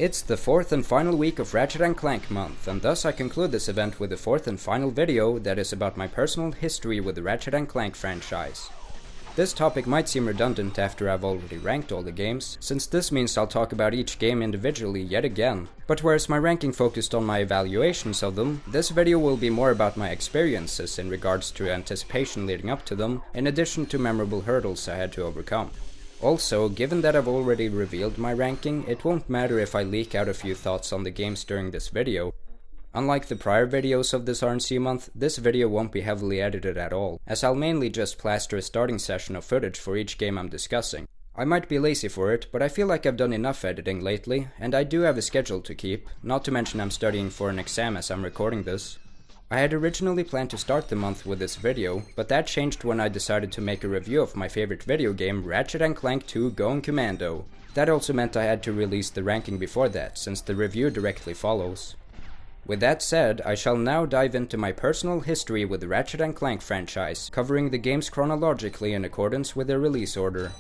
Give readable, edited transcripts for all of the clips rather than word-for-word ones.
It's the fourth and final week of Ratchet Clank Month, and thus I conclude this event with the fourth and final video that is about my personal history with the Ratchet Clank franchise. This topic might seem redundant after I've already ranked all the games, since this means I'll talk about each game individually yet again. But whereas my ranking focused on my evaluations of them, this video will be more about my experiences in regards to anticipation leading up to them, in addition to memorable hurdles I had to overcome. Also, given that I've already revealed my ranking, it won't matter if I leak out a few thoughts on the games during this video. Unlike the prior videos of this RNC month, this video won't be heavily edited at all, as I'll mainly just plaster a starting session of footage for each game I'm discussing. I might be lazy for it, but I feel like I've done enough editing lately, and I do have a schedule to keep, not to mention I'm studying for an exam as I'm recording this. I had originally planned to start the month with this video, but that changed when I decided to make a review of my favorite video game, Ratchet Clank 2 Going Commando. That also meant I had to release the ranking before that, since the review directly follows. With that said, I shall now dive into my personal history with the Ratchet Clank franchise, covering the games chronologically in accordance with their release order.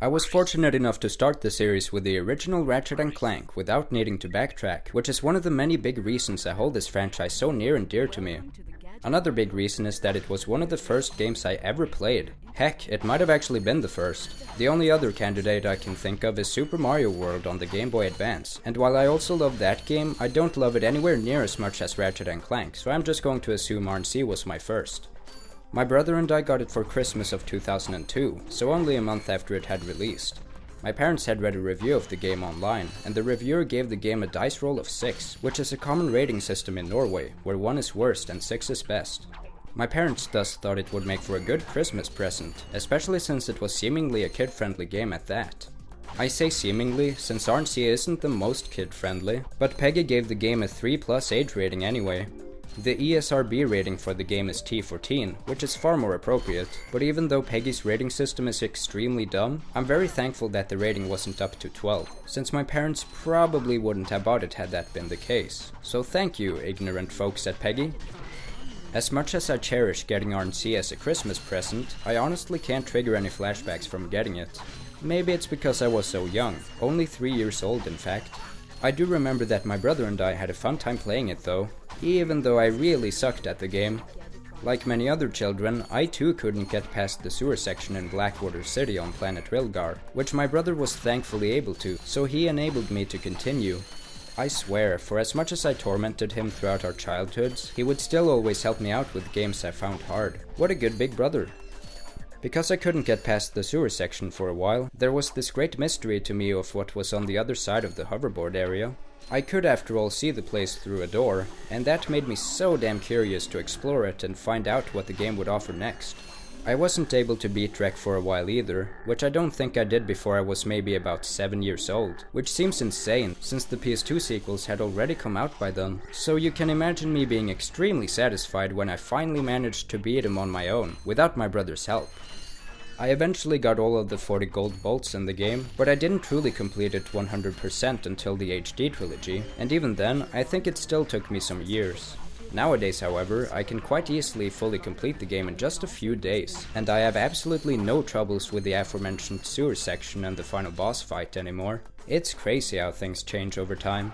I was fortunate enough to start the series with the original Ratchet Clank without needing to backtrack, which is one of the many big reasons I hold this franchise so near and dear to me. Another big reason is that it was one of the first games I ever played. Heck, it might have actually been the first. The only other candidate I can think of is Super Mario World on the Game Boy Advance, and while I also love that game, I don't love it anywhere near as much as Ratchet Clank, so I'm just going to assume RNC was my first. My brother and I got it for Christmas of 2002, so only a month after it had released. My parents had read a review of the game online, and the reviewer gave the game a dice roll of 6, which is a common rating system in Norway, where 1 is worst and 6 is best. My parents thus thought it would make for a good Christmas present, especially since it was seemingly a kid-friendly game at that. I say seemingly, since RNC isn't the most kid-friendly, but Peggy gave the game a 3+ age rating anyway. The ESRB rating for the game is T14, which is far more appropriate, but even though Peggy's rating system is extremely dumb, I'm very thankful that the rating wasn't up to 12, since my parents probably wouldn't have bought it had that been the case. So thank you, ignorant folks at Peggy. As much as I cherish getting RNC as a Christmas present, I honestly can't trigger any flashbacks from getting it. Maybe it's because I was so young, only 3 years old in fact. I do remember that my brother and I had a fun time playing it though, even though I really sucked at the game. Like many other children, I too couldn't get past the sewer section in Blackwater City on planet Rilgar, which my brother was thankfully able to, so he enabled me to continue. I swear, for as much as I tormented him throughout our childhoods, he would still always help me out with games I found hard. What a good big brother. Because I couldn't get past the sewer section for a while, there was this great mystery to me of what was on the other side of the hoverboard area. I could after all see the place through a door, and that made me so damn curious to explore it and find out what the game would offer next. I wasn't able to beat Rec for a while either, which I don't think I did before I was maybe about 7 years old, which seems insane since the PS2 sequels had already come out by then, so you can imagine me being extremely satisfied when I finally managed to beat him on my own, without my brother's help. I eventually got all of the 40 gold bolts in the game, but I didn't truly complete it 100% until the HD trilogy, and even then, I think it still took me some years. Nowadays, however, I can quite easily fully complete the game in just a few days, and I have absolutely no troubles with the aforementioned sewer section and the final boss fight anymore. It's crazy how things change over time.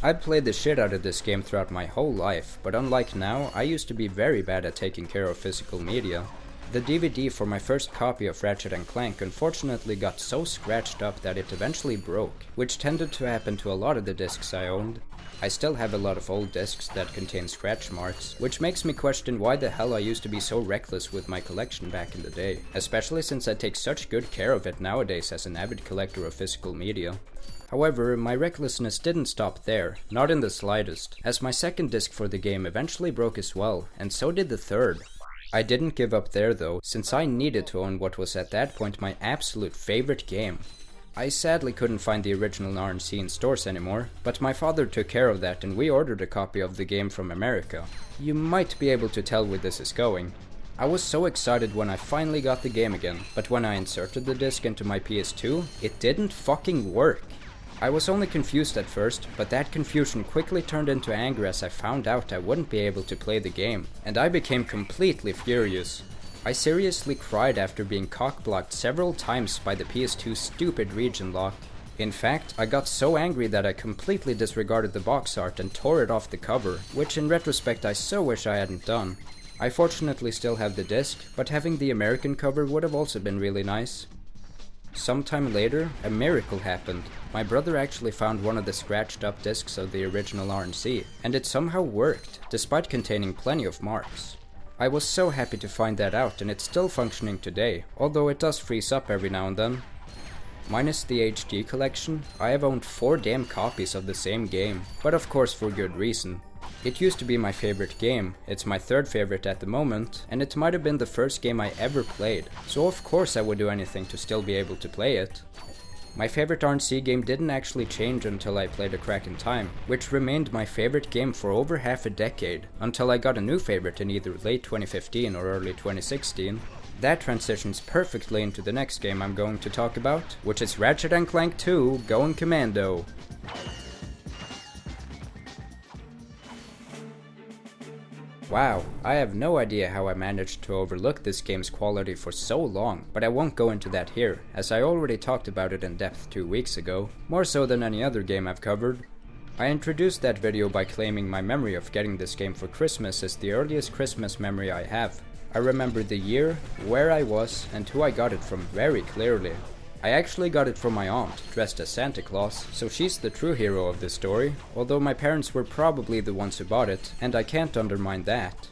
I'd played the shit out of this game throughout my whole life, but unlike now, I used to be very bad at taking care of physical media. The DVD for my first copy of Ratchet Clank unfortunately got so scratched up that it eventually broke, which tended to happen to a lot of the discs I owned. I still have a lot of old discs that contain scratch marks, which makes me question why the hell I used to be so reckless with my collection back in the day, especially since I take such good care of it nowadays as an avid collector of physical media. However, my recklessness didn't stop there, not in the slightest, as my second disc for the game eventually broke as well, and so did the third. I didn't give up there though, since I needed to own what was at that point my absolute favorite game. I sadly couldn't find the original RNC in stores anymore, but my father took care of that and we ordered a copy of the game from America. You might be able to tell where this is going. I was so excited when I finally got the game again, but when I inserted the disc into my PS2, it didn't fucking work. I was only confused at first, but that confusion quickly turned into anger as I found out I wouldn't be able to play the game, and I became completely furious. I seriously cried after being cock-blocked several times by the PS2's stupid region lock. In fact, I got so angry that I completely disregarded the box art and tore it off the cover, which in retrospect I so wish I hadn't done. I fortunately still have the disc, but having the American cover would have also been really nice. Sometime later, a miracle happened. My brother actually found one of the scratched up discs of the original RNC, and it somehow worked, despite containing plenty of marks. I was so happy to find that out, and it's still functioning today, although it does freeze up every now and then. Minus the HD collection, I have owned 4 damn copies of the same game, but of course for good reason. It used to be my favorite game, it's my 3rd favorite at the moment, and it might have been the first game I ever played, so of course I would do anything to still be able to play it. My favorite RNC game didn't actually change until I played A Crack in Time, which remained my favorite game for over half a decade, until I got a new favorite in either late 2015 or early 2016. That transitions perfectly into the next game I'm going to talk about, which is Ratchet Clank 2 Going Commando. Wow, I have no idea how I managed to overlook this game's quality for so long, but I won't go into that here, as I already talked about it in depth 2 weeks ago, more so than any other game I've covered. I introduced that video by claiming my memory of getting this game for Christmas is the earliest Christmas memory I have. I remember the year, where I was, and who I got it from very clearly. I actually got it from my aunt, dressed as Santa Claus, so she's the true hero of this story, although my parents were probably the ones who bought it, and I can't undermine that.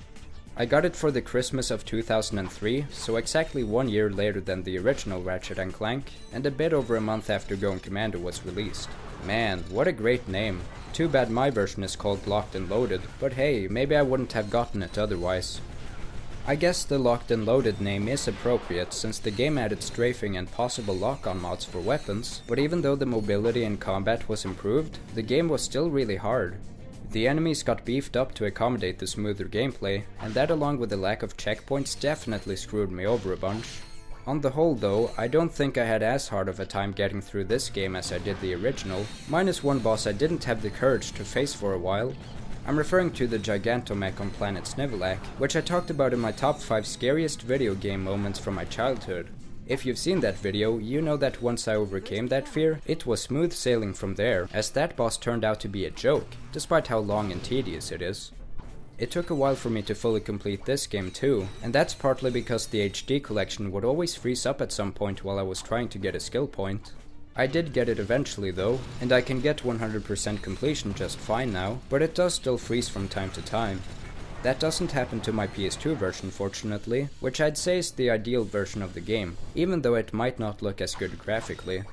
I got it for the Christmas of 2003, so exactly 1 year later than the original Ratchet & Clank, and a bit over a month after Going Commando was released. Man, what a great name. Too bad my version is called Locked and Loaded, but hey, maybe I wouldn't have gotten it otherwise. I guess the Locked and Loaded name is appropriate since the game added strafing and possible lock-on mods for weapons, but even though the mobility in combat was improved, the game was still really hard. The enemies got beefed up to accommodate the smoother gameplay, and that along with the lack of checkpoints definitely screwed me over a bunch. On the whole though, I don't think I had as hard of a time getting through this game as I did the original, minus one boss I didn't have the courage to face for a while. I'm referring to the Gigantomech on planet Snivelak, which I talked about in my top 5 scariest video game moments from my childhood. If you've seen that video, you know that once I overcame that fear, it was smooth sailing from there, as that boss turned out to be a joke, despite how long and tedious it is. It took a while for me to fully complete this game too, and that's partly because the HD collection would always freeze up at some point while I was trying to get a skill point. I did get it eventually though, and I can get 100% completion just fine now, but it does still freeze from time to time. That doesn't happen to my PS2 version fortunately, which I'd say is the ideal version of the game, even though it might not look as good graphically.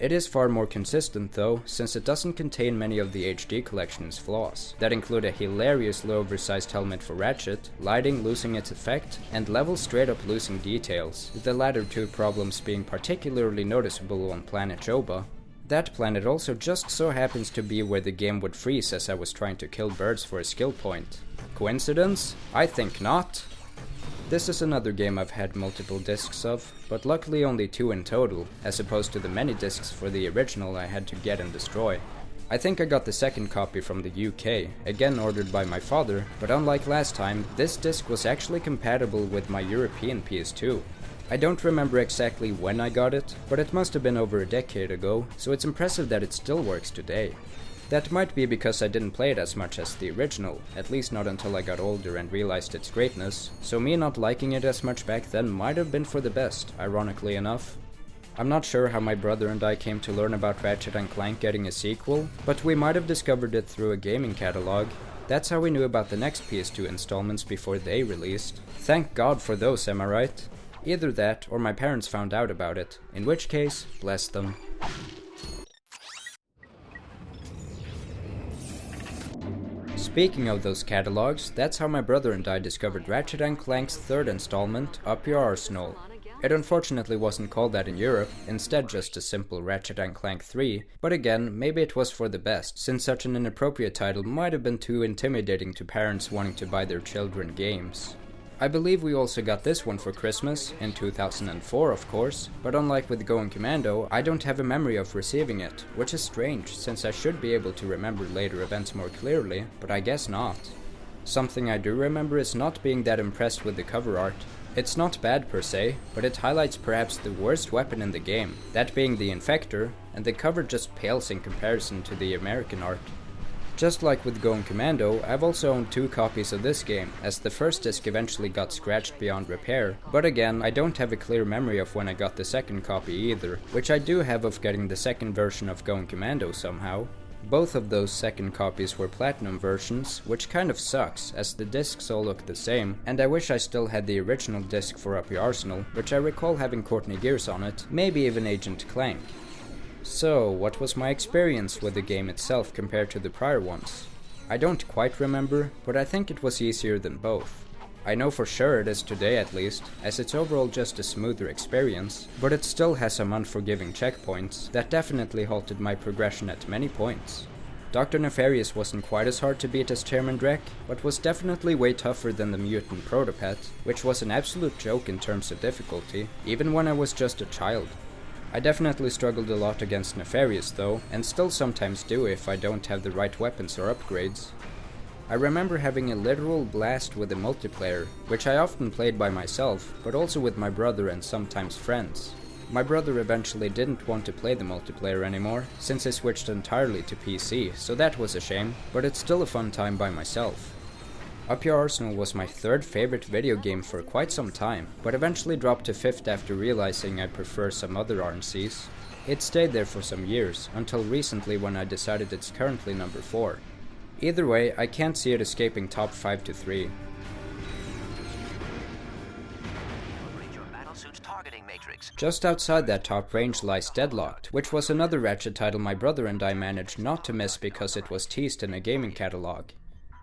It is far more consistent though, since it doesn't contain many of the HD collection's flaws, that include a hilariously oversized helmet for Ratchet, lighting losing its effect, and levels straight up losing details, the latter two problems being particularly noticeable on planet Joba. That planet also just so happens to be where the game would freeze as I was trying to kill birds for a skill point. Coincidence? I think not. This is another game I've had multiple discs of, but luckily only 2 in total, as opposed to the many discs for the original I had to get and destroy. I think I got the second copy from the UK, again ordered by my father, but unlike last time, this disc was actually compatible with my European PS2. I don't remember exactly when I got it, but it must have been over a decade ago, so it's impressive that it still works today. That might be because I didn't play it as much as the original, at least not until I got older and realized its greatness, so me not liking it as much back then might have been for the best, ironically enough. I'm not sure how my brother and I came to learn about Ratchet & Clank getting a sequel, but we might have discovered it through a gaming catalog. That's how we knew about the next PS2 installments before they released. Thank God for those, am I right? Either that, or my parents found out about it, in which case, bless them. Speaking of those catalogs, that's how my brother and I discovered Ratchet & Clank's 3rd installment, Up Your Arsenal. It unfortunately wasn't called that in Europe, instead just a simple Ratchet & Clank 3, but again, maybe it was for the best, since such an inappropriate title might have been too intimidating to parents wanting to buy their children games. I believe we also got this one for Christmas, in 2004 of course, but unlike with Going Commando, I don't have a memory of receiving it, which is strange since I should be able to remember later events more clearly, but I guess not. Something I do remember is not being that impressed with the cover art. It's not bad per se, but it highlights perhaps the worst weapon in the game, that being the Infector, and the cover just pales in comparison to the American art. Just like with Going Commando, I've also owned 2 copies of this game, as the first disc eventually got scratched beyond repair, but again, I don't have a clear memory of when I got the second copy either, which I do have of getting the second version of Going Commando somehow. Both of those second copies were platinum versions, which kind of sucks, as the discs all look the same, and I wish I still had the original disc for Up Your Arsenal, which I recall having Courtney Gears on it, maybe even Agent Clank. So, what was my experience with the game itself compared to the prior ones? I don't quite remember, but I think it was easier than both. I know for sure it is today at least, as it's overall just a smoother experience, but it still has some unforgiving checkpoints that definitely halted my progression at many points. Dr. Nefarious wasn't quite as hard to beat as Chairman Drek, but was definitely way tougher than the mutant Protopet, which was an absolute joke in terms of difficulty, even when I was just a child. I definitely struggled a lot against Nefarious though, and still sometimes do if I don't have the right weapons or upgrades. I remember having a literal blast with the multiplayer, which I often played by myself, but also with my brother and sometimes friends. My brother eventually didn't want to play the multiplayer anymore, since he switched entirely to PC, so that was a shame, but it's still a fun time by myself. Up Your Arsenal was my 3rd favorite video game for quite some time, but eventually dropped to 5th after realizing I prefer some other RNCs. It stayed there for some years, until recently when I decided it's currently number 4. Either way, I can't see it escaping top 5 to 3. Just outside that top range lies Deadlocked, which was another Ratchet title my brother and I managed not to miss because it was teased in a gaming catalog.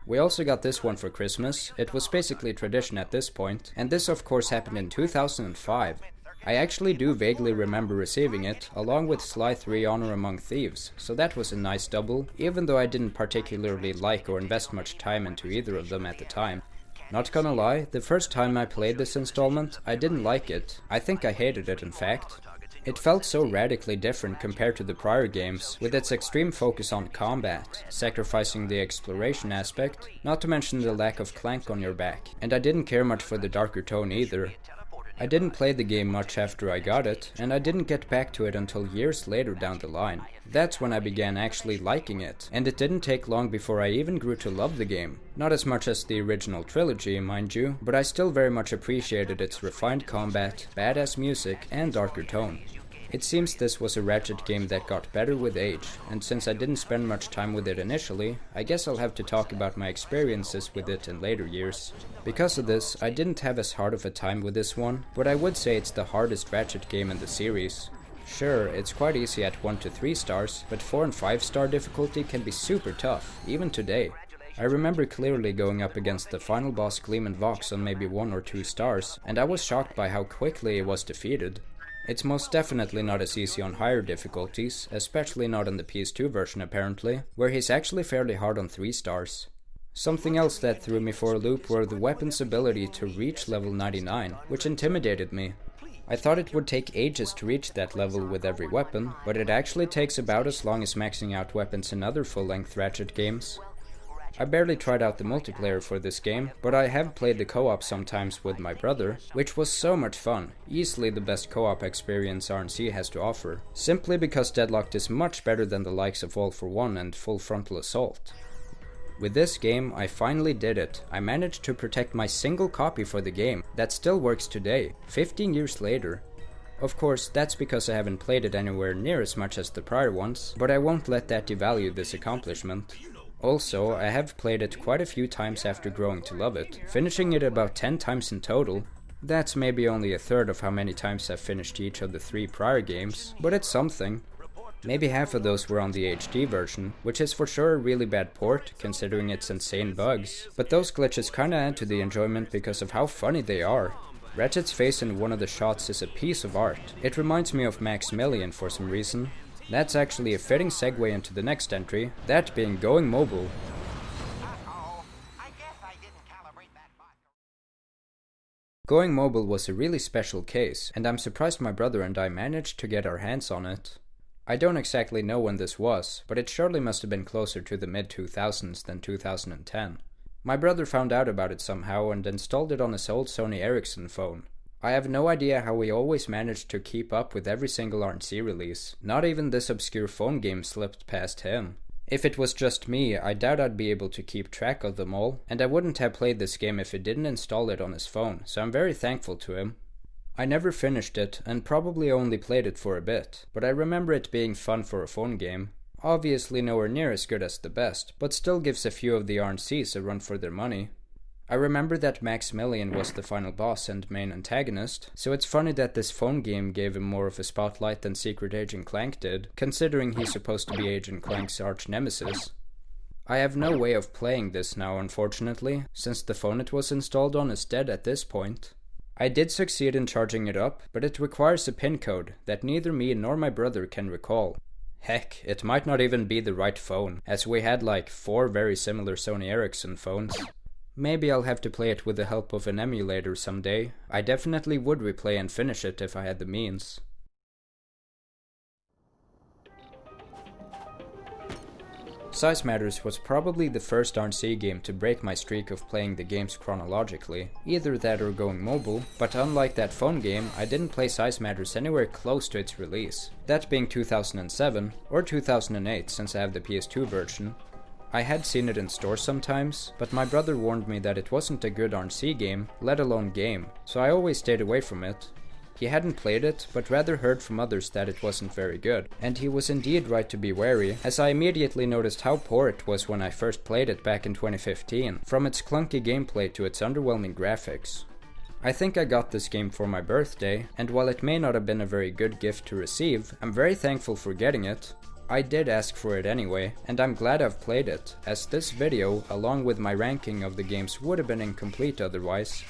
We also got this one for Christmas. It was basically tradition at this point, and this of course happened in 2005. I actually do vaguely remember receiving it, along with Sly 3 Honor Among Thieves, so that was a nice double, even though I didn't particularly like or invest much time into either of them at the time. Not gonna lie, the first time I played this installment, I didn't like it. I think I hated it in fact. It felt so radically different compared to the prior games, with its extreme focus on combat, sacrificing the exploration aspect, not to mention the lack of Clank on your back, and I didn't care much for the darker tone either. I didn't play the game much after I got it, and I didn't get back to it until years later down the line. That's when I began actually liking it, and it didn't take long before I even grew to love the game. Not as much as the original trilogy, mind you, but I still very much appreciated its refined combat, badass music, and darker tone. It seems this was a Ratchet game that got better with age, and since I didn't spend much time with it initially, I guess I'll have to talk about my experiences with it in later years. Because of this, I didn't have as hard of a time with this one, but I would say it's the hardest Ratchet game in the series. Sure, it's quite easy at 1 to 3 stars, but 4 and 5 star difficulty can be super tough, even today. I remember clearly going up against the final boss Gleam Vox on maybe 1 or 2 stars, and I was shocked by how quickly he was defeated. It's most definitely not as easy on higher difficulties, especially not on the PS2 version apparently, where he's actually fairly hard on 3 stars. Something else that threw me for a loop were the weapon's ability to reach level 99, which intimidated me. I thought it would take ages to reach that level with every weapon, but it actually takes about as long as maxing out weapons in other full-length Ratchet games. I barely tried out the multiplayer for this game, but I have played the co-op sometimes with my brother, which was so much fun, easily the best co-op experience RNC has to offer, simply because Deadlocked is much better than the likes of All for One and Full Frontal Assault. With this game, I finally did it. I managed to protect my single copy for the game, that still works today, 15 years later. Of course, that's because I haven't played it anywhere near as much as the prior ones, but I won't let that devalue this accomplishment. Also, I have played it quite a few times after growing to love it, finishing it about 10 times in total. That's maybe only a third of how many times I've finished each of the 3 prior games, but it's something. Maybe half of those were on the HD version, which is for sure a really bad port, considering its insane bugs, but those glitches kinda add to the enjoyment because of how funny they are. Ratchet's face in one of the shots is a piece of art. It reminds me of Maximilian for some reason. That's actually a fitting segue into the next entry, that being Going Mobile. Going Mobile was a really special case, and I'm surprised my brother and I managed to get our hands on it. I don't exactly know when this was, but it surely must have been closer to the mid-2000s than 2010. My brother found out about it somehow and installed it on his old Sony Ericsson phone. I have no idea how he always managed to keep up with every single RNC release. Not even this obscure phone game slipped past him. If it was just me, I doubt I'd be able to keep track of them all, and I wouldn't have played this game if he didn't install it on his phone, so I'm very thankful to him. I never finished it, and probably only played it for a bit, but I remember it being fun for a phone game. Obviously nowhere near as good as the best, but still gives a few of the RNCs a run for their money. I remember that Maximilian was the final boss and main antagonist, so it's funny that this phone game gave him more of a spotlight than Secret Agent Clank did, considering he's supposed to be Agent Clank's arch-nemesis. I have no way of playing this now, unfortunately, since the phone it was installed on is dead at this point. I did succeed in charging it up, but it requires a pin code that neither me nor my brother can recall. Heck, it might not even be the right phone, as we had like 4 very similar Sony Ericsson phones. Maybe I'll have to play it with the help of an emulator someday. I definitely would replay and finish it if I had the means. Size Matters was probably the first RNC game to break my streak of playing the games chronologically, either that or going mobile, but unlike that phone game, I didn't play Size Matters anywhere close to its release, that being 2007, or 2008 since I have the PS2 version. I had seen it in stores sometimes, but my brother warned me that it wasn't a good RNC game, let alone game, so I always stayed away from it. He hadn't played it, but rather heard from others that it wasn't very good, and he was indeed right to be wary, as I immediately noticed how poor it was when I first played it back in 2015, from its clunky gameplay to its underwhelming graphics. I think I got this game for my birthday, and while it may not have been a very good gift to receive, I'm very thankful for getting it. I did ask for it anyway, and I'm glad I've played it, as this video, along with my ranking of the games, would have been incomplete otherwise.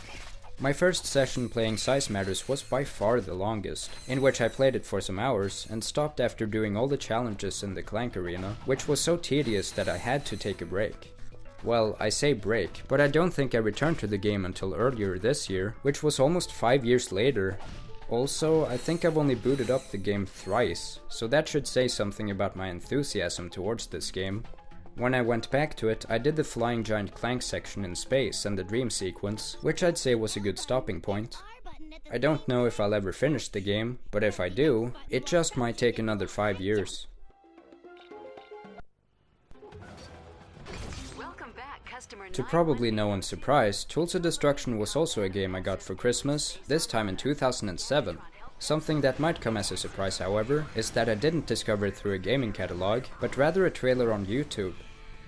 My first session playing Size Matters was by far the longest, in which I played it for some hours and stopped after doing all the challenges in the Clank arena, which was so tedious that I had to take a break. Well, I say break, but I don't think I returned to the game until earlier this year, which was almost 5 years later. Also, I think I've only booted up the game thrice, so that should say something about my enthusiasm towards this game. When I went back to it, I did the Flying Giant Clank section in space and the dream sequence, which I'd say was a good stopping point. I don't know if I'll ever finish the game, but if I do, it just might take another 5 years. To probably no one's surprise, Tools of Destruction was also a game I got for Christmas, this time in 2007. Something that might come as a surprise, however, is that I didn't discover it through a gaming catalog, but rather a trailer on YouTube.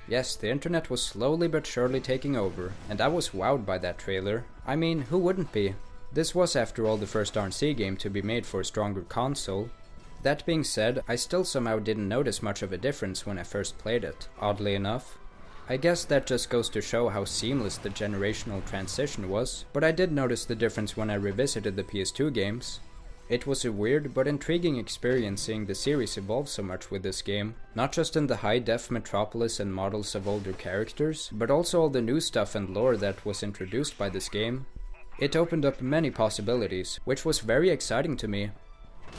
Yes, the internet was slowly but surely taking over, and I was wowed by that trailer. I mean, who wouldn't be? This was after all the first RNC game to be made for a stronger console. That being said, I still somehow didn't notice much of a difference when I first played it, oddly enough. I guess that just goes to show how seamless the generational transition was, but I did notice the difference when I revisited the PS2 games. It was a weird but intriguing experience seeing the series evolve so much with this game, not just in the high-def Metropolis and models of older characters, but also all the new stuff and lore that was introduced by this game. It opened up many possibilities, which was very exciting to me.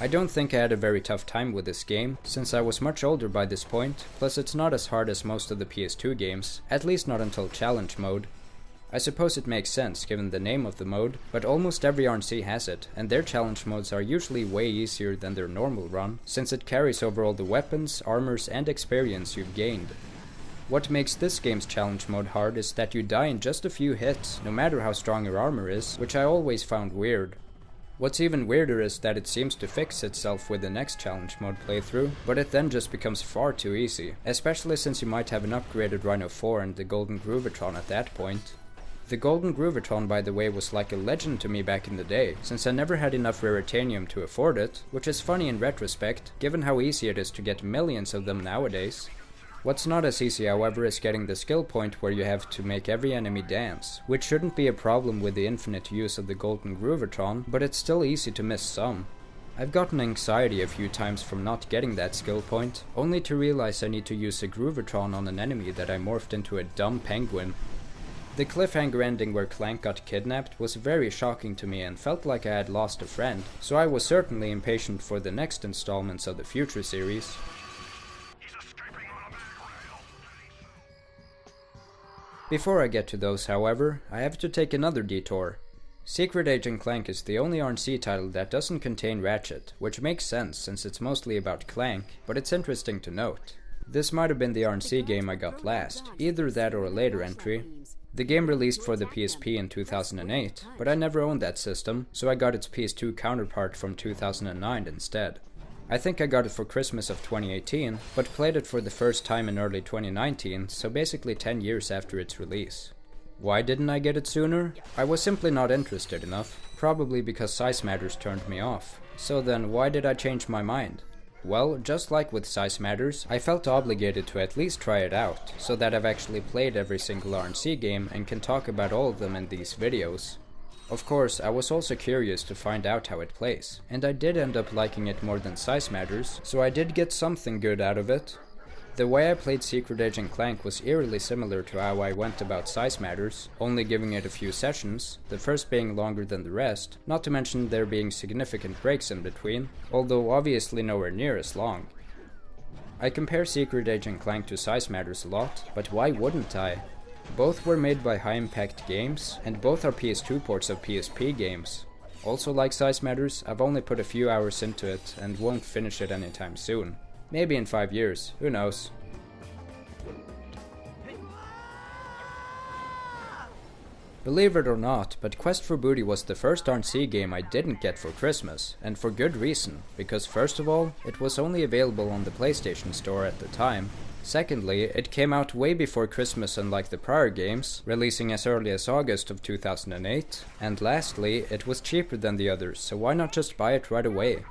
I don't think I had a very tough time with this game, since I was much older by this point, plus it's not as hard as most of the PS2 games, at least not until Challenge Mode. I suppose it makes sense given the name of the mode, but almost every RNC has it, and their challenge modes are usually way easier than their normal run, since it carries over all the weapons, armors and experience you've gained. What makes this game's challenge mode hard is that you die in just a few hits, no matter how strong your armor is, which I always found weird. What's even weirder is that it seems to fix itself with the next challenge mode playthrough, but it then just becomes far too easy, especially since you might have an upgraded Rhino 4 and the Golden Groovatron at that point. The Golden Groovatron, by the way, was like a legend to me back in the day, since I never had enough Raritanium to afford it, which is funny in retrospect, given how easy it is to get millions of them nowadays. What's not as easy, however, is getting the skill point where you have to make every enemy dance, which shouldn't be a problem with the infinite use of the Golden Groovatron, but it's still easy to miss some. I've gotten anxiety a few times from not getting that skill point, only to realize I need to use a Groovatron on an enemy that I morphed into a dumb penguin. The cliffhanger ending where Clank got kidnapped was very shocking to me and felt like I had lost a friend, so I was certainly impatient for the next installments of the future series. Before I get to those, however, I have to take another detour. Secret Agent Clank is the only RNC title that doesn't contain Ratchet, which makes sense since it's mostly about Clank, but it's interesting to note. This might have been the RNC game I got last, either that or a later entry. The game released for the PSP in 2008, but I never owned that system, so I got its PS2 counterpart from 2009 instead. I think I got it for Christmas of 2018, but played it for the first time in early 2019, so basically 10 years after its release. Why didn't I get it sooner? I was simply not interested enough, probably because size matters turned me off. So then, why did I change my mind? Well, just like with size matters, I felt obligated to at least try it out, so that I've actually played every single RNC game and can talk about all of them in these videos. Of course, I was also curious to find out how it plays, and I did end up liking it more than size matters, so I did get something good out of it. The way I played Secret Agent Clank was eerily similar to how I went about size matters, only giving it a few sessions, the first being longer than the rest, not to mention there being significant breaks in between, although obviously nowhere near as long. I compare Secret Agent Clank to size matters a lot, but why wouldn't I? Both were made by High Impact Games, and both are PS2 ports of PSP games. Also, like size matters, I've only put a few hours into it and won't finish it anytime soon. Maybe in 5 years, who knows. Believe it or not, but Quest for Booty was the first RNC game I didn't get for Christmas, and for good reason, because first of all, it was only available on the PlayStation Store at the time. Secondly, it came out way before Christmas unlike the prior games, releasing as early as August of 2008. And lastly, it was cheaper than the others, so why not just buy it right away?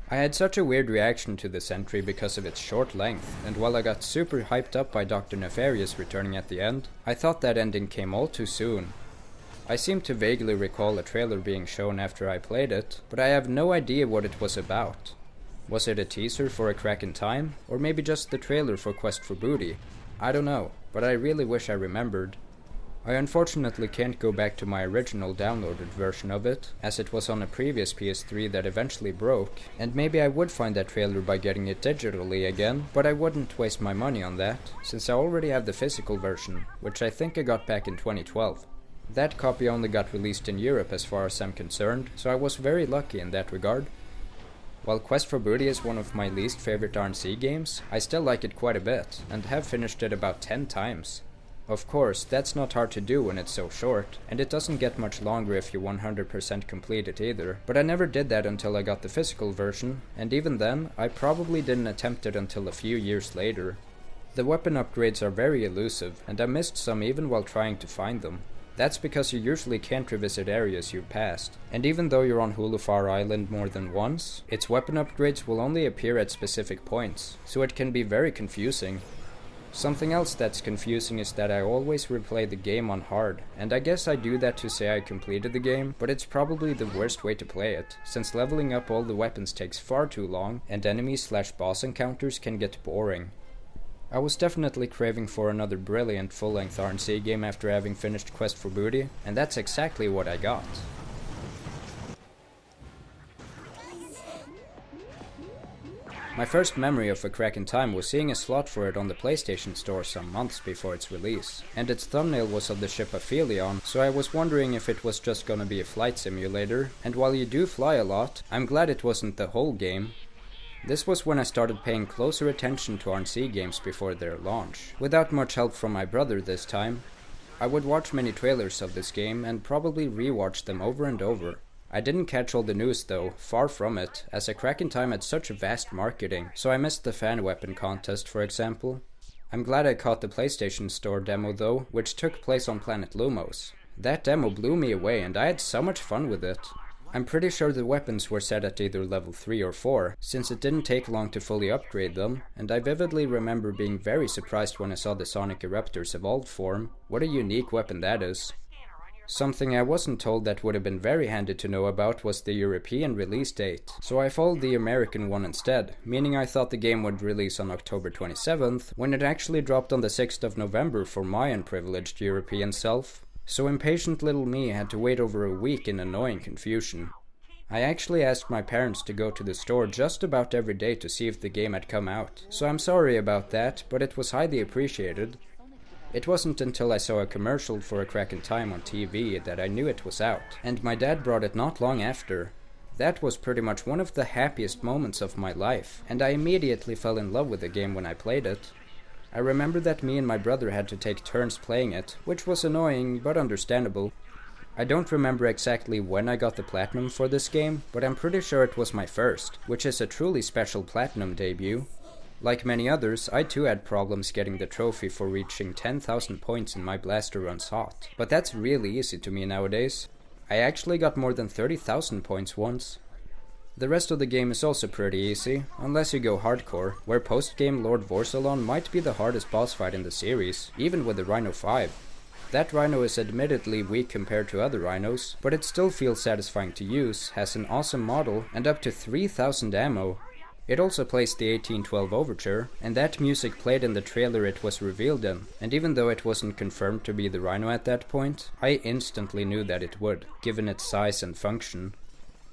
I had such a weird reaction to this entry because of its short length, and while I got super hyped up by Dr. Nefarious returning at the end, I thought that ending came all too soon. I seem to vaguely recall a trailer being shown after I played it, but I have no idea what it was about. Was it a teaser for A Crack in Time, or maybe just the trailer for Quest for Booty? I don't know, but I really wish I remembered. I unfortunately can't go back to my original downloaded version of it, as it was on a previous PS3 that eventually broke, and maybe I would find that trailer by getting it digitally again, but I wouldn't waste my money on that, since I already have the physical version, which I think I got back in 2012. That copy only got released in Europe as far as I'm concerned, so I was very lucky in that regard. While Quest for Booty is one of my least favorite RNC games, I still like it quite a bit, and have finished it about 10 times. Of course, that's not hard to do when it's so short, and it doesn't get much longer if you 100% complete it either, but I never did that until I got the physical version, and even then, I probably didn't attempt it until a few years later. The weapon upgrades are very elusive, and I missed some even while trying to find them. That's because you usually can't revisit areas you've passed, and even though you're on Hulufar Island more than once, its weapon upgrades will only appear at specific points, so it can be very confusing. Something else that's confusing is that I always replay the game on hard, and I guess I do that to say I completed the game, but it's probably the worst way to play it, since leveling up all the weapons takes far too long, and enemies/boss encounters can get boring. I was definitely craving for another brilliant full-length RNC game after having finished Quest for Booty, and that's exactly what I got. My first memory of A Crack in Time was seeing a slot for it on the PlayStation Store some months before its release, and its thumbnail was of the ship Aphelion, so I was wondering if it was just gonna be a flight simulator, and while you do fly a lot, I'm glad it wasn't the whole game. This was when I started paying closer attention to RNC games before their launch, without much help from my brother this time. I would watch many trailers of this game and probably rewatch them over and over. I didn't catch all the news though, far from it, as A Crack in Time had such vast marketing, so I missed the fan weapon contest for example. I'm glad I caught the PlayStation Store demo though, which took place on Planet Lumos. That demo blew me away and I had so much fun with it. I'm pretty sure the weapons were set at either level 3 or 4, since it didn't take long to fully upgrade them, and I vividly remember being very surprised when I saw the Sonic Eruptor's evolved form. What a unique weapon that is. Something I wasn't told that would have been very handy to know about was the European release date, so I followed the American one instead, meaning I thought the game would release on October 27th, when it actually dropped on the 6th of November for my unprivileged European self. So impatient little me had to wait over a week in annoying confusion. I actually asked my parents to go to the store just about every day to see if the game had come out, so I'm sorry about that, but it was highly appreciated. It wasn't until I saw a commercial for A Crack in Time on TV that I knew it was out, and my dad brought it not long after. That was pretty much one of the happiest moments of my life, and I immediately fell in love with the game when I played it. I remember that me and my brother had to take turns playing it, which was annoying but understandable. I don't remember exactly when I got the platinum for this game, but I'm pretty sure it was my first, which is a truly special platinum debut. Like many others, I too had problems getting the trophy for reaching 10,000 points in my Blaster Runs Hot, but that's really easy to me nowadays. I actually got more than 30,000 points once. The rest of the game is also pretty easy, unless you go hardcore, where post-game Lord Vorsalon might be the hardest boss fight in the series, even with the Rhino 5. That Rhino is admittedly weak compared to other Rhinos, but it still feels satisfying to use, has an awesome model, and up to 3,000 ammo. It also plays the 1812 Overture, and that music played in the trailer it was revealed in, and even though it wasn't confirmed to be the Rhino at that point, I instantly knew that it would, given its size and function.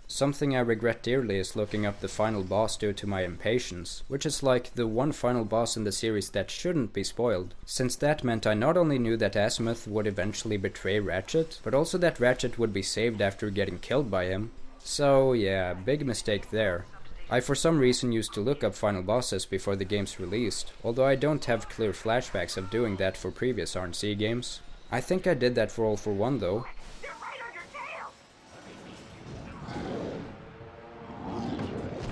Something I regret dearly is looking up the final boss due to my impatience, which is like the one final boss in the series that shouldn't be spoiled, since that meant I not only knew that Azimuth would eventually betray Ratchet, but also that Ratchet would be saved after getting killed by him. So yeah, big mistake there. I for some reason used to look up final bosses before the games released, although I don't have clear flashbacks of doing that for previous RNC games. I think I did that for All for One though.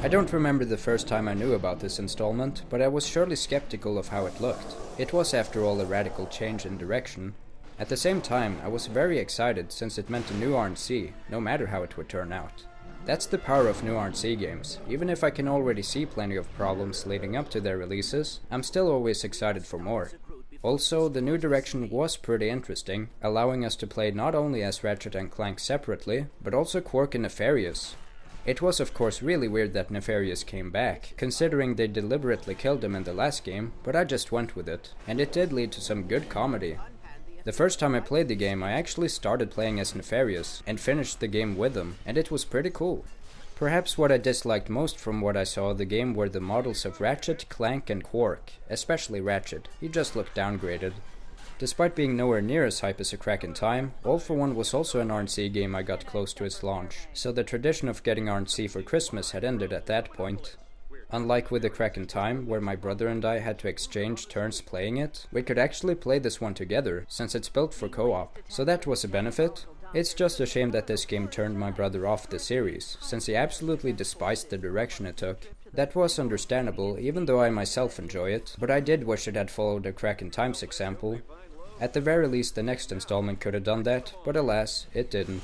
I don't remember the first time I knew about this installment, but I was surely skeptical of how it looked. It was after all a radical change in direction. At the same time, I was very excited since it meant a new RNC, no matter how it would turn out. That's the power of new RNC games. Even if I can already see plenty of problems leading up to their releases, I'm still always excited for more. Also, the new direction was pretty interesting, allowing us to play not only as Ratchet and Clank separately, but also Quark and Nefarious. It was of course really weird that Nefarious came back, considering they deliberately killed him in the last game, but I just went with it, and it did lead to some good comedy. The first time I played the game I actually started playing as Nefarious, and finished the game with him, and it was pretty cool. Perhaps what I disliked most from what I saw of the game were the models of Ratchet, Clank and Quark, especially Ratchet. He just looked downgraded. Despite being nowhere near as hype as A Crack in Time, All for One was also an RNC game I got close to its launch, so the tradition of getting RNC for Christmas had ended at that point. Unlike with A Crack in Time, where my brother and I had to exchange turns playing it, we could actually play this one together, since it's built for co-op, so that was a benefit. It's just a shame that this game turned my brother off the series, since he absolutely despised the direction it took. That was understandable, even though I myself enjoy it, but I did wish it had followed A Crack in Time's example. At the very least the next installment could have done that, but alas, it didn't.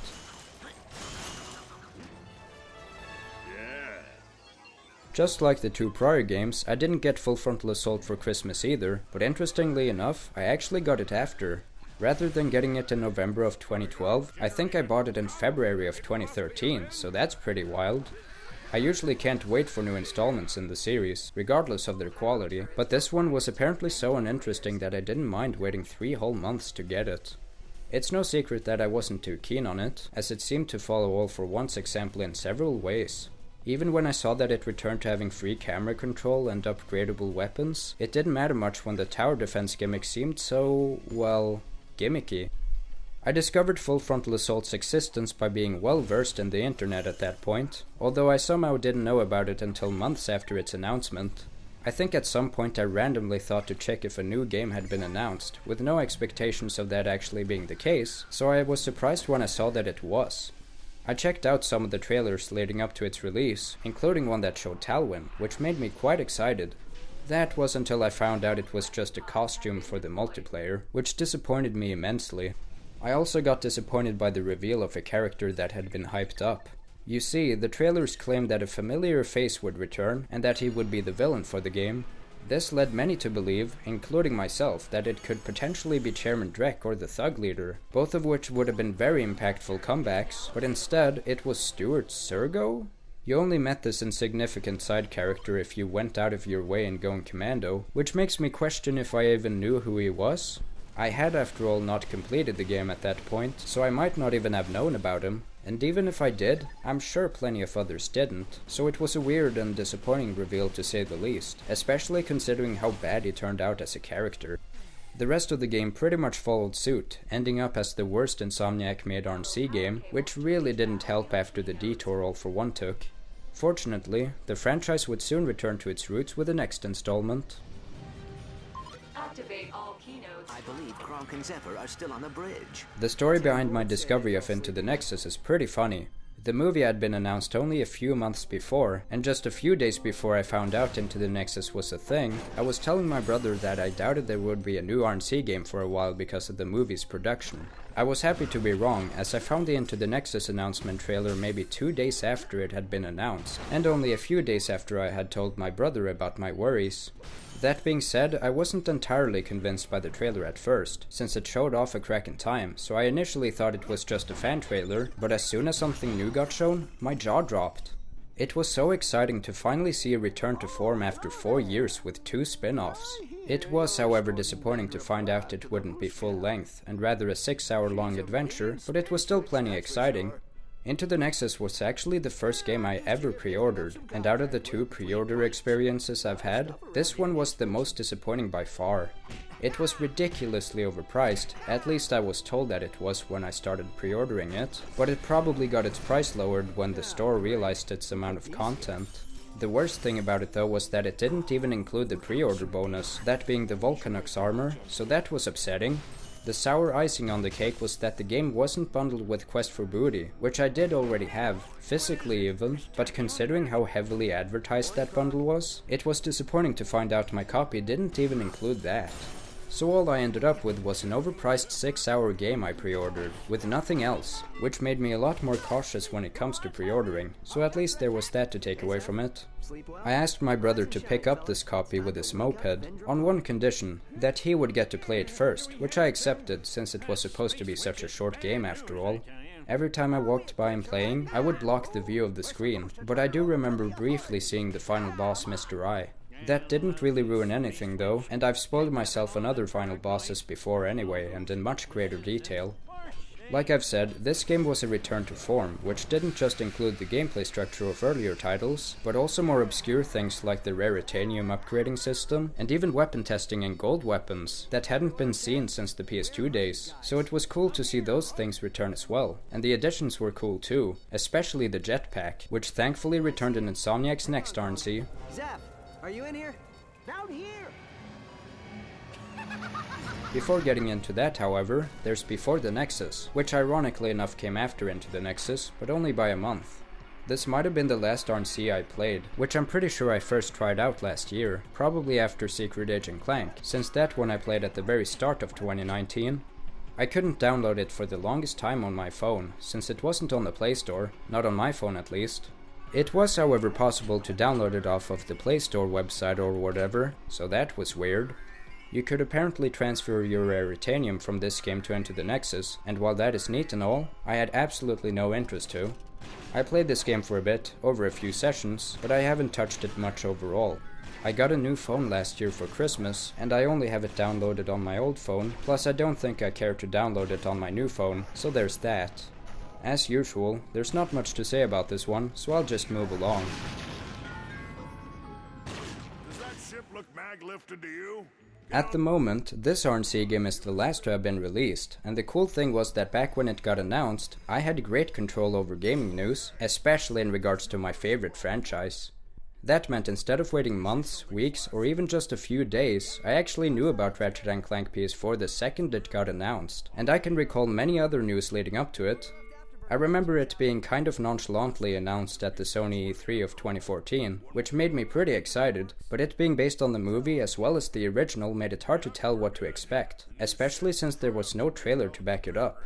Just like the two prior games, I didn't get Full Frontal Assault for Christmas either, but interestingly enough, I actually got it after. Rather than getting it in November of 2012, I think I bought it in February of 2013, so that's pretty wild. I usually can't wait for new installments in the series, regardless of their quality, but this one was apparently so uninteresting that I didn't mind waiting 3 whole months to get it. It's no secret that I wasn't too keen on it, as it seemed to follow All for One's example in several ways. Even when I saw that it returned to having free camera control and upgradable weapons, it didn't matter much when the tower defense gimmick seemed so, well, gimmicky. I discovered Full Frontal Assault's existence by being well versed in the internet at that point, although I somehow didn't know about it until months after its announcement. I think at some point I randomly thought to check if a new game had been announced, with no expectations of that actually being the case, so I was surprised when I saw that it was. I checked out some of the trailers leading up to its release, including one that showed Talwyn, which made me quite excited. That was until I found out it was just a costume for the multiplayer, which disappointed me immensely. I also got disappointed by the reveal of a character that had been hyped up. You see, the trailers claimed that a familiar face would return, and that he would be the villain for the game. This led many to believe, including myself, that it could potentially be Chairman Drek or the Thug Leader, both of which would have been very impactful comebacks, but instead it was Stuart Sergo? You only met this insignificant side character if you went out of your way in going Commando, which makes me question if I even knew who he was. I had after all not completed the game at that point, so I might not even have known about him, and even if I did, I'm sure plenty of others didn't, so it was a weird and disappointing reveal to say the least, especially considering how bad he turned out as a character. The rest of the game pretty much followed suit, ending up as the worst Insomniac-made RNC game, which really didn't help after the detour All for One took. Fortunately, the franchise would soon return to its roots with the next installment. Activate all keynotes. I believe Kronk and Zephyr are still on the bridge. The story behind my discovery of Into the Nexus is pretty funny. The movie had been announced only a few months before, and just a few days before I found out Into the Nexus was a thing, I was telling my brother that I doubted there would be a new RNC game for a while because of the movie's production. I was happy to be wrong, as I found the Into the Nexus announcement trailer maybe 2 days after it had been announced, and only a few days after I had told my brother about my worries. That being said, I wasn't entirely convinced by the trailer at first, since it showed off a crack in time, so I initially thought it was just a fan trailer, but as soon as something new got shown, my jaw dropped. It was so exciting to finally see a return to form after 4 years with 2 spin-offs. It was, however, disappointing to find out it wouldn't be full length, and rather a 6-hour-long adventure, but it was still plenty exciting. Into the Nexus was actually the first game I ever pre-ordered, and out of the 2 pre-order experiences I've had, this one was the most disappointing by far. It was ridiculously overpriced, at least I was told that it was when I started pre-ordering it, but it probably got its price lowered when the store realized its amount of content. The worst thing about it though was that it didn't even include the pre-order bonus, that being the Volcanux armor, so that was upsetting. The sour icing on the cake was that the game wasn't bundled with Quest for Booty, which I did already have, physically even, but considering how heavily advertised that bundle was, it was disappointing to find out my copy didn't even include that. So all I ended up with was an overpriced 6-hour game I pre-ordered, with nothing else, which made me a lot more cautious when it comes to pre-ordering, so at least there was that to take away from it. I asked my brother to pick up this copy with his moped, on one condition, that he would get to play it first, which I accepted since it was supposed to be such a short game after all. Every time I walked by him playing, I would block the view of the screen, but I do remember briefly seeing the final boss, Mr. I. That didn't really ruin anything though, and I've spoiled myself on other final bosses before anyway, and in much greater detail. Like I've said, this game was a return to form, which didn't just include the gameplay structure of earlier titles, but also more obscure things like the Raritanium upgrading system, and even weapon testing and gold weapons that hadn't been seen since the PS2 days, so it was cool to see those things return as well. And the additions were cool too, especially the jetpack, which thankfully returned in Insomniac's next RNC. Zeph, are you in here? Down here! Before getting into that, however, there's Before the Nexus, which ironically enough came after Into the Nexus, but only by a month. This might have been the last RNC I played, which I'm pretty sure I first tried out last year, probably after Secret Agent Clank, since that one I played at the very start of 2019. I couldn't download it for the longest time on my phone, since it wasn't on the Play Store, not on my phone at least. It was however possible to download it off of the Play Store website or whatever, so that was weird. You could apparently transfer your Raritanium from this game to Into the Nexus, and while that is neat and all, I had absolutely no interest to. I played this game for a bit, over a few sessions, but I haven't touched it much overall. I got a new phone last year for Christmas, and I only have it downloaded on my old phone, plus I don't think I care to download it on my new phone, so there's that. As usual, there's not much to say about this one, so I'll just move along. Does that ship look mag-lifted to you? At the moment, this RNC game is the last to have been released, and the cool thing was that back when it got announced, I had great control over gaming news, especially in regards to my favorite franchise. That meant instead of waiting months, weeks, or even just a few days, I actually knew about Ratchet Clank PS4 the second it got announced, and I can recall many other news leading up to it. I remember it being kind of nonchalantly announced at the Sony E3 of 2014, which made me pretty excited, but it being based on the movie as well as the original made it hard to tell what to expect, especially since there was no trailer to back it up.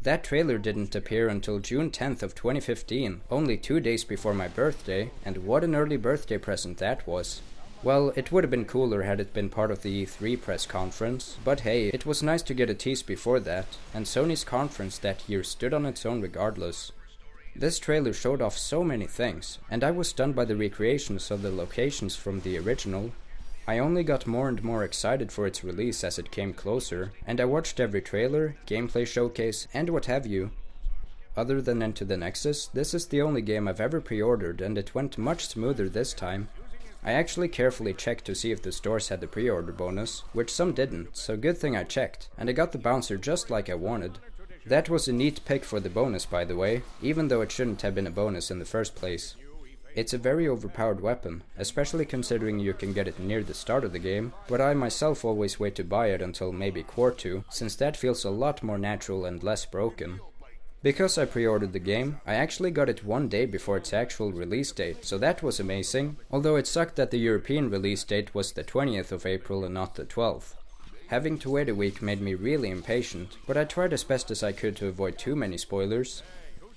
That trailer didn't appear until June 10th of 2015, only 2 days before my birthday, and what an early birthday present that was. Well, it would have been cooler had it been part of the E3 press conference, but hey, it was nice to get a tease before that, and Sony's conference that year stood on its own regardless. This trailer showed off so many things, and I was stunned by the recreations of the locations from the original. I only got more and more excited for its release as it came closer, and I watched every trailer, gameplay showcase, and what have you. Other than Into the Nexus, this is the only game I've ever pre-ordered, and it went much smoother this time. I actually carefully checked to see if the stores had the pre-order bonus, which some didn't, so good thing I checked, and I got the bouncer just like I wanted. That was a neat pick for the bonus, by the way, even though it shouldn't have been a bonus in the first place. It's a very overpowered weapon, especially considering you can get it near the start of the game, but I myself always wait to buy it until maybe Core 2, since that feels a lot more natural and less broken. Because I pre-ordered the game, I actually got it one day before its actual release date, so that was amazing, although it sucked that the European release date was the 20th of April and not the 12th. Having to wait a week made me really impatient, but I tried as best as I could to avoid too many spoilers.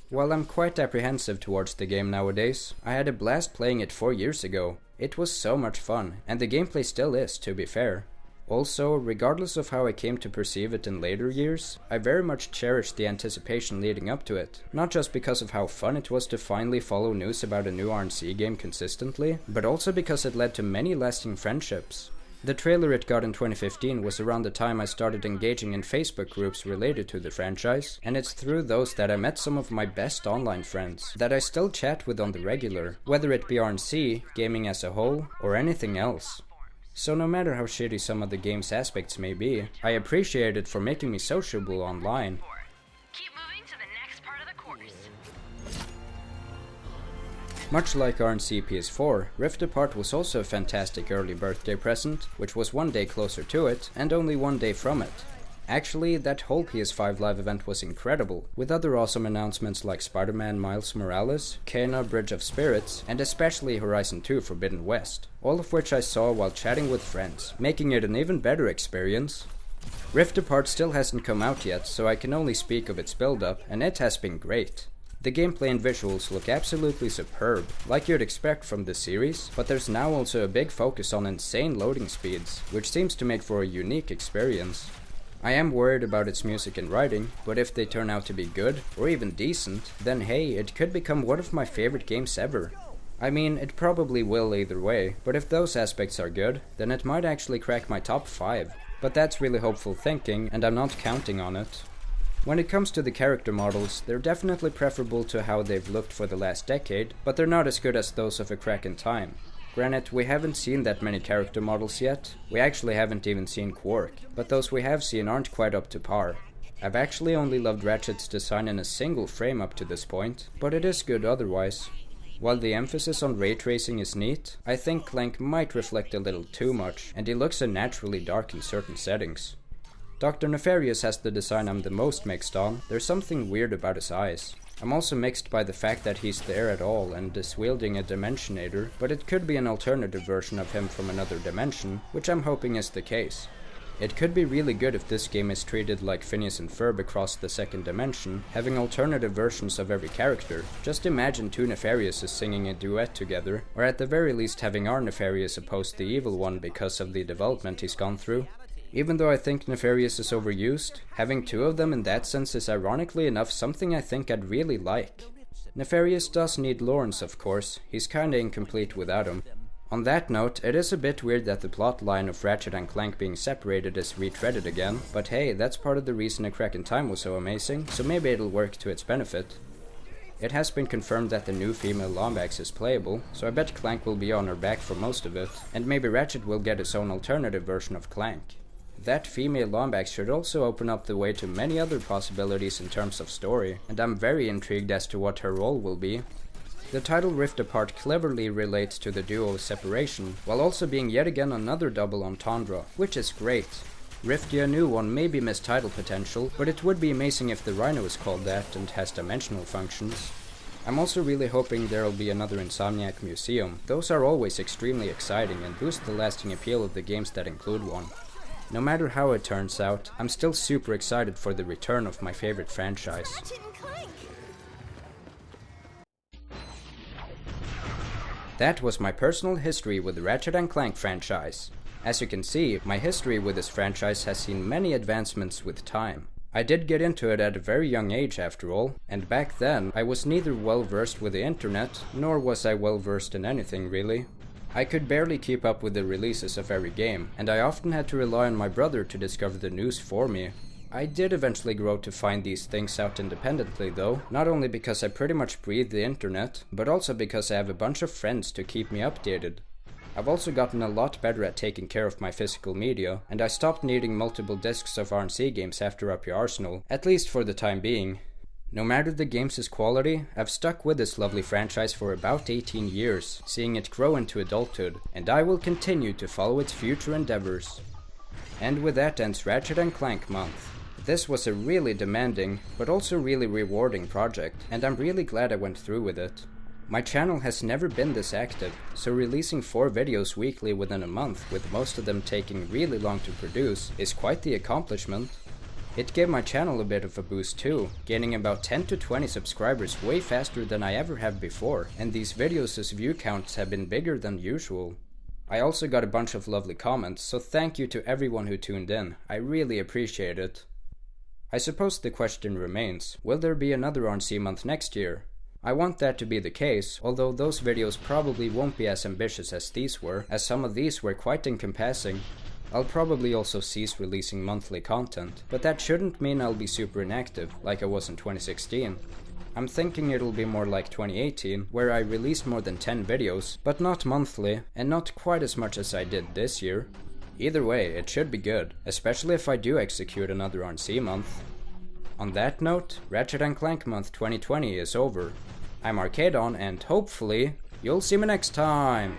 While I'm quite apprehensive towards the game nowadays, I had a blast playing it 4 years ago. It was so much fun, and the gameplay still is, to be fair. Also, regardless of how I came to perceive it in later years, I very much cherished the anticipation leading up to it, not just because of how fun it was to finally follow news about a new RNC game consistently, but also because it led to many lasting friendships. The trailer it got in 2015 was around the time I started engaging in Facebook groups related to the franchise, and it's through those that I met some of my best online friends, that I still chat with on the regular, whether it be RNC, gaming as a whole, or anything else. So no matter how shitty some of the game's aspects may be, I appreciate it for making me sociable online. Keep moving to the next part of the course. Much like RNC PS4, Rift Apart was also a fantastic early birthday present, which was one day closer to it, and only one day from it. Actually, that whole PS5 live event was incredible, with other awesome announcements like Spider-Man Miles Morales, Kena Bridge of Spirits, and especially Horizon 2 Forbidden West, all of which I saw while chatting with friends, making it an even better experience. Rift Apart still hasn't come out yet, so I can only speak of its build-up, and it has been great. The gameplay and visuals look absolutely superb, like you'd expect from this series, but there's now also a big focus on insane loading speeds, which seems to make for a unique experience. I am worried about its music and writing, but if they turn out to be good, or even decent, then hey, it could become one of my favorite games ever. I mean, it probably will either way, but if those aspects are good, then it might actually crack my top 5. But that's really hopeful thinking, and I'm not counting on it. When it comes to the character models, they're definitely preferable to how they've looked for the last decade, but they're not as good as those of A Crack in Time. Granted, we haven't seen that many character models yet, we actually haven't even seen Quark, but those we have seen aren't quite up to par. I've actually only loved Ratchet's design in a single frame up to this point, but it is good otherwise. While the emphasis on ray tracing is neat, I think Clank might reflect a little too much, and he looks unnaturally dark in certain settings. Dr. Nefarious has the design I'm the most mixed on. There's something weird about his eyes. I'm also mixed by the fact that he's there at all and is wielding a Dimensionator, but it could be an alternative version of him from another dimension, which I'm hoping is the case. It could be really good if this game is treated like Phineas and Ferb across the second dimension, having alternative versions of every character. Just imagine two Nefariouses singing a duet together, or at the very least having our Nefarious oppose the evil one because of the development he's gone through. Even though I think Nefarious is overused, having two of them in that sense is ironically enough something I think I'd really like. Nefarious does need Lawrence, of course, he's kinda incomplete without him. On that note, it is a bit weird that the plot line of Ratchet and Clank being separated is retreaded again, but hey, that's part of the reason A Crack in Time was so amazing, so maybe it'll work to its benefit. It has been confirmed that the new female Lombax is playable, so I bet Clank will be on her back for most of it, and maybe Ratchet will get his own alternative version of Clank. That female Lombax should also open up the way to many other possibilities in terms of story, and I'm very intrigued as to what her role will be. The title Rift Apart cleverly relates to the duo's separation, while also being yet again another double entendre, which is great. Rifty, a new one, may be missed title potential, but it would be amazing if the Rhino is called that and has dimensional functions. I'm also really hoping there'll be another Insomniac Museum. Those are always extremely exciting and boost the lasting appeal of the games that include one. No matter how it turns out, I'm still super excited for the return of my favorite franchise. Ratchet and Clank! That was my personal history with the Ratchet and Clank franchise. As you can see, my history with this franchise has seen many advancements with time. I did get into it at a very young age after all, and back then I was neither well versed with the internet, nor was I well versed in anything really. I could barely keep up with the releases of every game, and I often had to rely on my brother to discover the news for me. I did eventually grow to find these things out independently though, not only because I pretty much breathe the internet, but also because I have a bunch of friends to keep me updated. I've also gotten a lot better at taking care of my physical media, and I stopped needing multiple discs of RNC games after Up Your Arsenal, at least for the time being. No matter the game's quality, I've stuck with this lovely franchise for about 18 years, seeing it grow into adulthood, and I will continue to follow its future endeavors. And with that ends Ratchet Clank Month. This was a really demanding, but also really rewarding project, and I'm really glad I went through with it. My channel has never been this active, so releasing 4 videos weekly within a month, with most of them taking really long to produce, is quite the accomplishment. It gave my channel a bit of a boost too, gaining about 10 to 20 subscribers way faster than I ever have before, and these videos' view counts have been bigger than usual. I also got a bunch of lovely comments, so thank you to everyone who tuned in, I really appreciate it. I suppose the question remains, will there be another RNC month next year? I want that to be the case, although those videos probably won't be as ambitious as these were, as some of these were quite encompassing. I'll probably also cease releasing monthly content, but that shouldn't mean I'll be super inactive, like I was in 2016. I'm thinking it'll be more like 2018, where I released more than 10 videos, but not monthly, and not quite as much as I did this year. Either way, it should be good, especially if I do execute another RNC month. On that note, Ratchet Clank Month 2020 is over. I'm Arcadon, and hopefully, you'll see me next time!